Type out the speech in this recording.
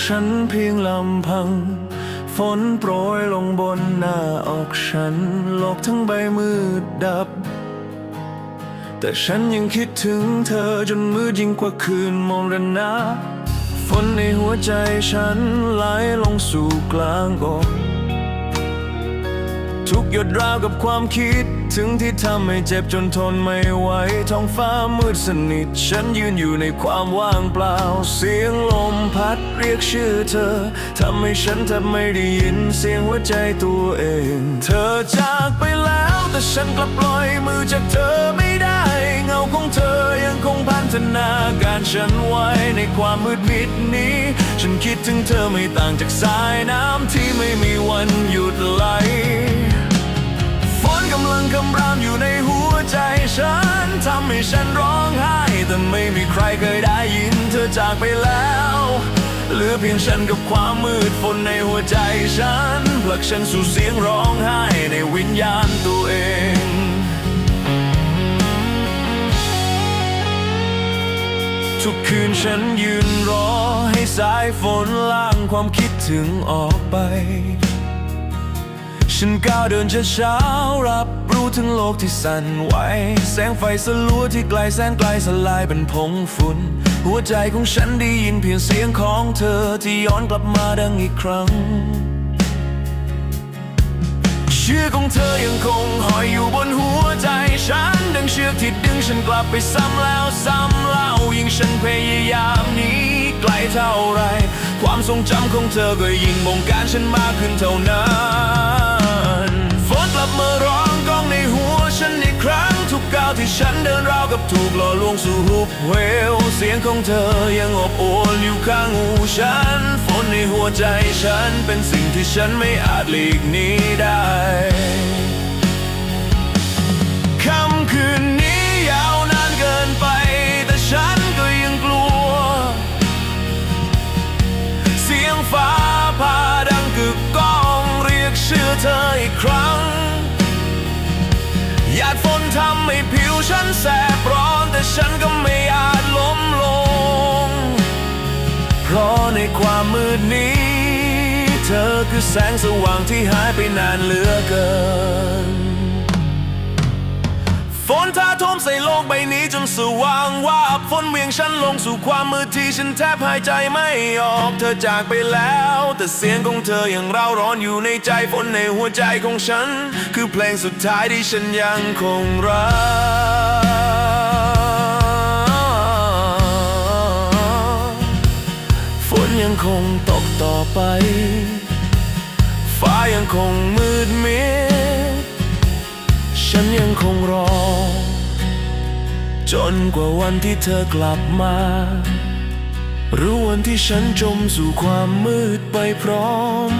ฉันเพียงลำพังฝนโปรยลงบนหน้าอกฉันโลกทั้งใบมืดดับแต่ฉันยังคิดถึงเธอจนมืดยิ่งกว่าคืนมรณะฝนในหัวใจฉันไหลลงสู่กลางอกทุกหยดราวกับความคิดถึงที่ทำให้เจ็บจนทนไม่ไหวท้องฟ้ามืดสนิทฉันยืนอยู่ในความว่างเปล่าเสียงลมพัดเรียกชื่อเธอทำให้ฉันแทบไม่ได้ยินเสียงหัวใจตัวเองเธอจากไปแล้วแต่ฉันกลับปล่อยมือจากเธอไม่ได้เงาของเธอยังคงพันธนาการฉันไว้ในความมืดมิดนี้ฉันคิดถึงเธอไม่ต่างจากสายน้ำที่ไม่มีวันหยุดไหลกำลังคำรามอยู่ในหัวใจฉันทำให้ฉันร้องไห้แต่ไม่มีใครเคยได้ยินเธอจากไปแล้วเหลือเพียงฉันกับความมืดฝนในหัวใจฉันผลักฉันสู่เสียงร้องไห้ในวิญญาณตัวเองทุกคืนฉันยืนรอให้สายฝนล้างความคิดถึงออกไปฉันก้าวเดินช้าๆรับรู้ถึงโลกที่สั่นไหวแสงไฟสลัวที่ไกลแสนไกลสลายเป็นผงฝุ่นหัวใจของฉันได้ยินเพียงเสียงของเธอที่ย้อนกลับมาดังอีกครั้งชื่อของเธอยังคงห้อยอยู่บนหัวใจฉันดังเชือกที่ดึงฉันกลับไปซ้ำแล้วซ้ำเล่ายิ่งฉันพยายามหนีไกลเท่าไรความทรงจำของเธอก็ยิ่งบงการฉันมากขึ้นเท่านั้นฝนกลับมาร้องก้องในหัวฉันอีกครั้งทุกก้าวที่ฉันเดินราวกับถูกหล่อลวงสู่หุบเหวเสียงของเธอยังอบอวลอยู่ข้างหูฉันฝนในหัวใจฉันเป็นสิ่งที่ฉันไม่อาจหลีกหนีได้ค่ำคืนนี้ยาวนานเกินไปแต่ฉันก็ยังกลัวเสียงฟ้าผ่าดังกึกก้องเรียกชื่อเธออีกครั้งหยาดฝนทำให้ผิวฉันแสบร้อนแต่ฉันก็ไม่อาจล้มลงเพราะในความมืดนี้เธอคือแสงสว่างที่หายไปนานเหลือเกินฝนท่าโถมใส่โลกใบนี้จนสว่างวาบฝนเวียงฉันลงสู่ความมืดที่ฉันแทบหายใจไม่ออกเธอจากไปแล้วแต่เสียงของเธอยังเร่าร้อนอยู่ในใจฝนในหัวใจของฉันคือเพลงสุดท้ายที่ฉันยังคงรักฝนยังคงตกต่อไปฟ้ายังคงมืดมิดฉันยังคงรอจนกว่าวันที่เธอกลับมาหรือวันที่ฉันจมสู่ความมืดไปพร้อม